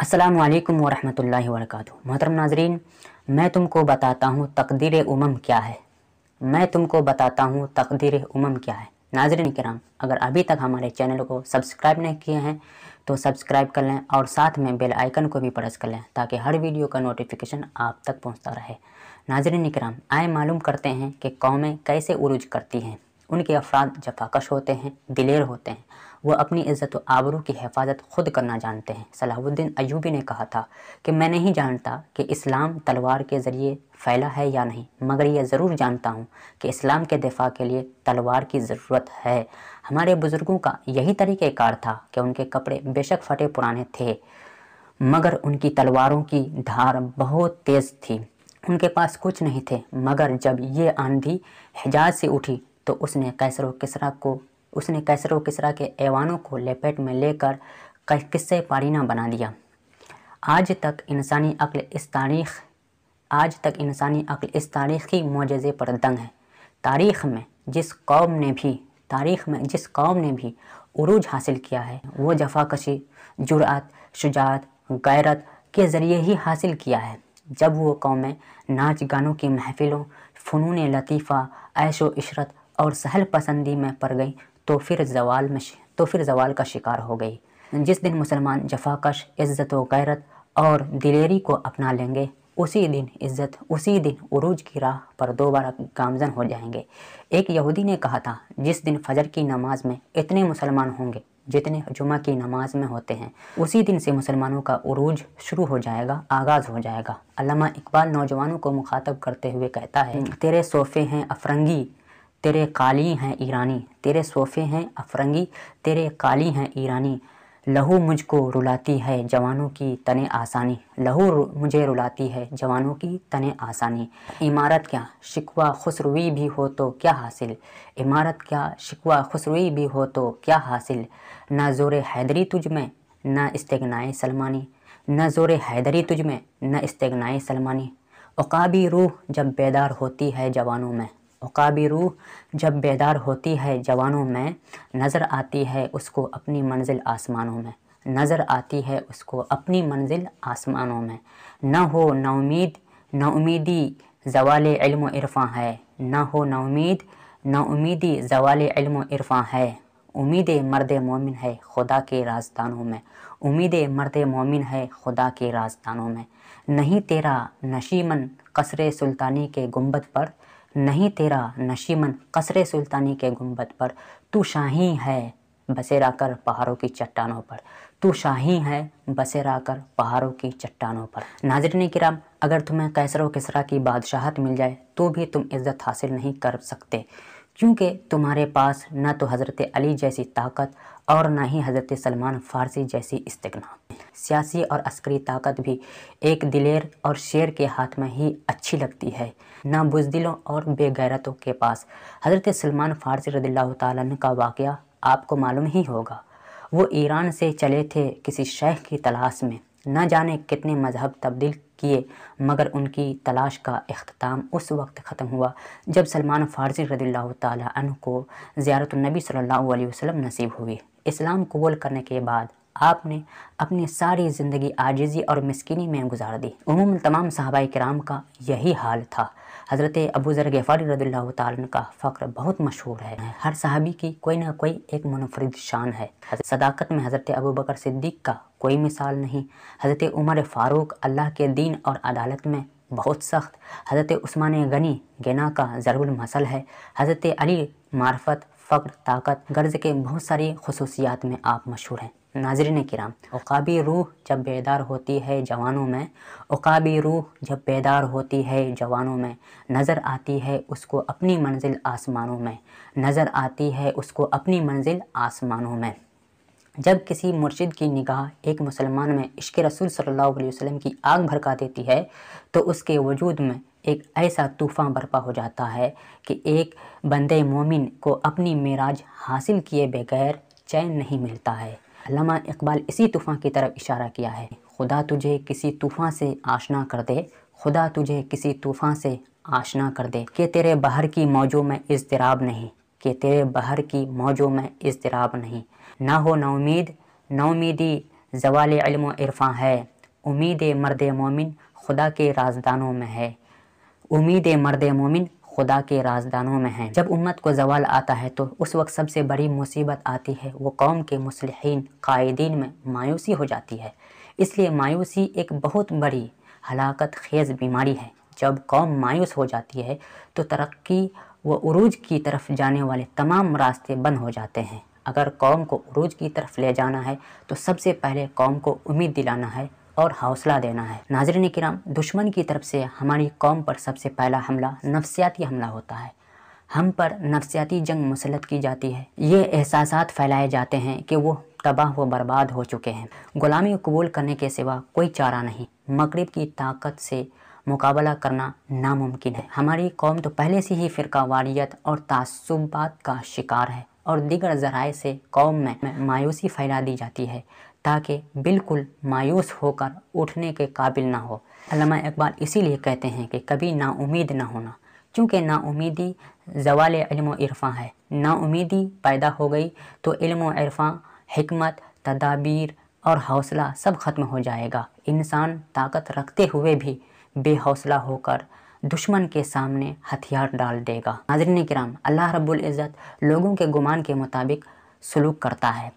अस्सलामु अलैकुम वरहमतुल्लाहि वबरकातुहू। मोहतरम नाजरीन, मैं तुमको बताता हूँ तकदीर उमम क्या है। मैं तुमको बताता हूँ तकदीर उमम क्या है। नाजरीन किराम, अगर अभी तक हमारे चैनल को सब्सक्राइब नहीं किए हैं तो सब्सक्राइब कर लें और साथ में बेल आइकन को भी प्रेस कर लें ताकि हर वीडियो का नोटिफिकेशन आप तक पहुँचता रहे। नाजरीन किराम, आए मालूम करते हैं कि कौमें कैसे उरूज करती हैं। उनके अफराद जफाकश होते हैं, दिलेर होते हैं। वह अपनी इज़्ज़त व आबरू की हिफाजत खुद करना जानते हैं। सलाहुद्दीन अय्यूबी ने कहा था कि मैं नहीं जानता कि इस्लाम तलवार के ज़रिए फैला है या नहीं, मगर यह ज़रूर जानता हूँ कि इस्लाम के दिफा के लिए तलवार की ज़रूरत है। हमारे बुज़ुर्गों का यही तरीक़ेकार था कि उनके कपड़े बेशक फटे पुराने थे मगर उनकी तलवारों की धार बहुत तेज़ थी। उनके पास कुछ नहीं थे, मगर जब ये आंधी हिजाज से उठी तो उसने कैसर व किसरा के ऐवानों को लपेट में लेकर किस्से पारीना बना दिया। आज तक इंसानी अक्ल इस तारीख़ी मोजज़े पर दंग है। तारीख़ में जिस कौम ने भी उरूज हासिल किया है वो जफाकशी, जुर्अत, शुजाअत, गैरत के ज़रिए ही हासिल किया है। जब वो कौमें नाच गानों की महफिलों, फ़नून लतीफ़ा, ऐशो इशरत और सहल पसंदी में पड़ गई तो फिर ज़वाल का शिकार हो गई। जिस दिन मुसलमान जफाकश, इज़्ज़त व गैरत और दिलेरी को अपना लेंगे उसी दिन उरूज की राह पर दोबारा गामज़न हो जाएंगे। एक यहूदी ने कहा था, जिस दिन फजर की नमाज में इतने मुसलमान होंगे जितने जुमा की नमाज में होते हैं, उसी दिन से मुसलमानों का उरूज शुरू हो जाएगा, आगाज़ हो जाएगा। अल्लामा इकबाल नौजवानों को मुखातब करते हुए कहता है, तेरे सोफ़े हैं अफरंगी, तेरे काली हैं ईरानी। तेरे सोफ़े हैं अफरंगी, तेरे काली हैं ईरानी। लहू मुझको रुलाती है जवानों की तने आसानी। लहू मुझे रुलाती है जवानों की तने आसानी। इमारत क्या शिकवा खुसरुई भी हो तो क्या हासिल। इमारत क्या शिकवा खुसरुई भी हो तो क्या हासिल। न ज़ोरे हैदरी तुझ में न इस्तिग़नाए सलमानी। न ज़ोरे हैदरी तुझ में न इस्तिग़नाए सलमानी। उक़ाबी रूह जब बेदार होती है जवानों में, उक़ाबी रूह जब बेदार होती है जवानों में, नज़र आती है उसको अपनी मंजिल आसमानों में। नज़र आती है उसको अपनी मंजिल आसमानों में। न हो नाउमीदी ज़वाले इल्म इरफ़ां है। न हो नाउमीदी ज़वाले इल्म इरफ़ां है। उम्मीद मर्द मोमिन है खुदा के राज़दानों में। उम्मीद मर्द मोमिन है खुदा के राज़दानों में। नहीं तेरा नशीमन कसरे सुल्तानी के गुंबद पर, नहीं तेरा नशीमन कसरे सुल्तानी के गुंबद पर, तू शाही है बसेरा कर पहाड़ों की चट्टानों पर। तू शाही है बसेरा कर पहाड़ों की चट्टानों पर। नाज़रीन किराम, अगर तुम्हें कैसर व किसरा की बादशाहत मिल जाए तो भी तुम इज़्ज़त हासिल नहीं कर सकते, क्योंकि तुम्हारे पास न तो हज़रत अली जैसी ताकत और न ही हज़रत सलमान फ़ारसी जैसी इस्तिग़ना। सियासी और अस्करी ताकत भी एक दिलेर और शेर के हाथ में ही अच्छी लगती है, न बुज़दिलों और बेगैरतों के पास। हज़रत सलमान फ़ारसी रज़ियल्लाहु ताला अन्हु का वाक़या आपको मालूम ही होगा। वो ईरान से चले थे किसी शेख की तलाश में, न जाने कितने मज़हब तब्दील किए, मगर उनकी तलाश का इख्तिताम उस वक्त ख़त्म हुआ जब सलमान फ़ारसी रज़ियल्लाहु ताला अन्हु को ज़ियारतुन नबी सल्लल्लाहु अलैहि वसल्लम नसीब हुई। इस्लाम कबूल करने के बाद आपने अपनी सारी ज़िंदगी आजिज़ी और मिस्कीनी में गुजार दी। उमूमन तमाम सहाबाए किराम का यही हाल था। हज़रत अबू ज़र ग़िफ़ारी रज़ियल्लाहु ताला अन्हु का फ़क्र बहुत मशहूर है। हर सहाबी की कोई ना कोई एक मुनफ़रिद शान है। सदाकत में हज़रत अबू बकर सिद्दीक़ का कोई मिसाल नहीं। हज़रत उमर फ़ारूक अल्लाह के दीन और अदालत में बहुत सख्त। हज़रत उस्मान गनी गिना का ज़रबुल मसल है। हज़रत अली मार्फत, फ़क्र, ताकत, गर्ज़ के बहुत सारी ख़ुसूसियात में आप मशहूर हैं। नाज़रीन किराम, उक़ाबी रूह जब बेदार होती है जवानों में, उक़ाबी रूह जब बेदार होती है जवानों में, नज़र आती है उसको अपनी मंजिल आसमानों में। नज़र आती है उसको अपनी मंजिल आसमानों में। जब किसी मुर्शिद की निगाह एक मुसलमान में इश्क़ रसूल सल्लल्लाहु अलैहि वसल्लम की आग भड़का देती है तो उसके वजूद में एक ऐसा तूफ़ान बर्पा हो जाता है कि एक बंदे मोमिन को अपनी मेराज हासिल किए बगैर चैन नहीं मिलता है। अल्लामा इकबाल इसी तूफ़ान की तरफ इशारा किया है। खुदा तुझे किसी तूफ़ान से आशना कर दे, खुदा तुझे किसी तूफ़ान से आशना कर दे कि तेरे बहर की मौजों में इज़्तिराब नहीं, कि तेरे बहर की मौजों में इज़्तिराब नहीं। ना हो नाउमीदी زوال علم و عرفاں ہے، امید مرد مومن خدا کے رازدانوں میں ہے، امید مرد مومن خدا کے رازدانوں میں ہے۔ جب امت کو زوال آتا ہے تو اس وقت سب سے بڑی مصیبت آتی ہے، وہ قوم کے مصلحین قائدین میں مایوسی ہو جاتی ہے۔ اس لیے مایوسی ایک بہت بڑی ہلاکت خیز بیماری ہے۔ جب قوم مایوس ہو جاتی ہے تو ترقی و عروج کی طرف جانے والے تمام راستے بند ہو جاتے ہیں۔ اگر قوم کو عروج کی طرف لے جانا ہے تو سب سے پہلے قوم کو امید دلانا ہے اور حوصلہ دینا ہے۔ ناظرین کرام، دشمن کی طرف سے ہماری قوم پر سب سے پہلا حملہ نفسیاتی حملہ ہوتا ہے۔ ہم پر نفسیاتی جنگ مسلط کی جاتی ہے۔ یہ احساسات پھیلائے جاتے ہیں کہ وہ تباہ و برباد ہو چکے ہیں، غلامی قبول کرنے کے سوا کوئی چارہ نہیں، مغرب کی طاقت سے مقابلہ کرنا ناممکن ہے۔ ہماری قوم تو پہلے سے ہی فرقہ واریت اور تعصبات کا شکار ہے، اور دیگر ذرائع سے قوم میں مایوسی پھیلا دی جاتی ہے تاکہ بالکل مایوس ہو کر اٹھنے کے قابل نہ ہو۔ علامہ اقبال اسی لیے کہتے ہیں کہ کبھی نا امید نہ ہونا، کیونکہ نا امیدی زوال علم و عرفاں ہے۔ نا امیدی پیدا ہو گئی تو علم و عرفاں، حکمت، تدابیر اور حوصلہ سب ختم ہو جائے گا۔ انسان طاقت رکھتے ہوئے بھی بے حوصلہ ہو کر دشمن کے سامنے ہتھیار ڈال دے گا۔ ناظرین کرام، اللہ رب العزت لوگوں کے گمان کے مطابق سلوک کرتا ہے۔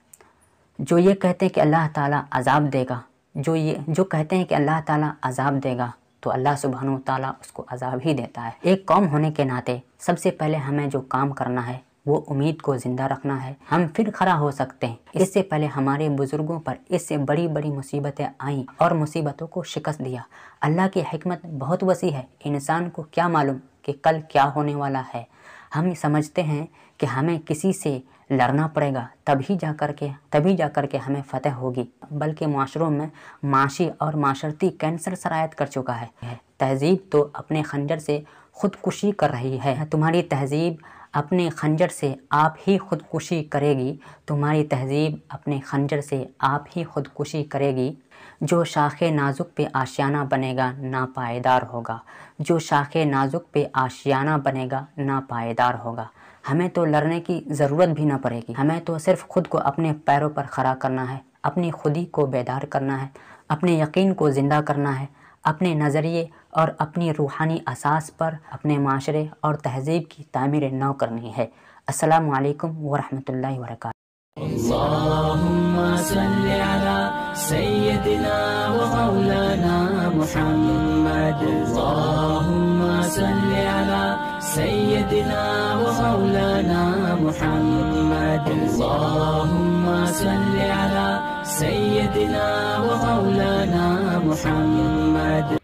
جو یہ کہتے ہیں کہ اللہ تعالیٰ عذاب دے گا، جو کہتے ہیں کہ اللہ تعالیٰ عذاب دے گا، تو اللہ سبحانہ و تعالیٰ اس کو عذاب ہی دیتا ہے۔ ایک قوم ہونے کے ناطے سب سے پہلے ہمیں جو کام کرنا ہے وہ امید کو زندہ رکھنا ہے۔ ہم پھر کھڑا ہو سکتے ہیں۔ اس سے پہلے ہمارے بزرگوں پر اس سے بڑی بڑی مصیبتیں آئیں اور مصیبتوں کو شکست دیا۔ اللہ کی حکمت بہت وسیع ہے، انسان کو کیا معلوم کہ کل کیا ہونے والا ہے۔ ہم سمجھتے ہیں کہ ہمیں کسی سے لڑنا پڑے گا، تبھی جا کر کے ہمیں فتح ہوگی، بلکہ معاشروں میں معاشی اور معاشرتی کینسر سرایت کر چکا ہے۔ تہذیب تو اپنے خنجر سے خودکشی کر رہی ہے۔ تمہاری تہذیب اپنے خنجر سے آپ ہی خودکشی کرے گی، تمہاری تہذیب اپنے خنجر سے آپ ہی خودکشی کرے گی۔ جو شاخ نازک پہ آشیانہ بنے گا ناپائیدار ہوگا، جو شاخ نازک پہ آشیانہ بنے گا ناپائیدار ہوگا۔ ہمیں تو لڑنے کی ضرورت بھی نہ پڑے گی، ہمیں تو صرف خود کو اپنے پیروں پر کھڑا کرنا ہے، اپنی خودی کو بیدار کرنا ہے، اپنے یقین کو زندہ کرنا ہے، اپنے نظریے اور اپنی روحانی اساس پر اپنے معاشرے اور تہذیب کی تعمیر نو کرنی ہے۔ السلام علیکم ورحمۃ اللہ وبرکاتہ۔ اللهم صل على سيدنا ومولانا محمد، اللهم صل على سيدنا ومولانا محمد، اللهم صل على سيدنا ومولانا محمد۔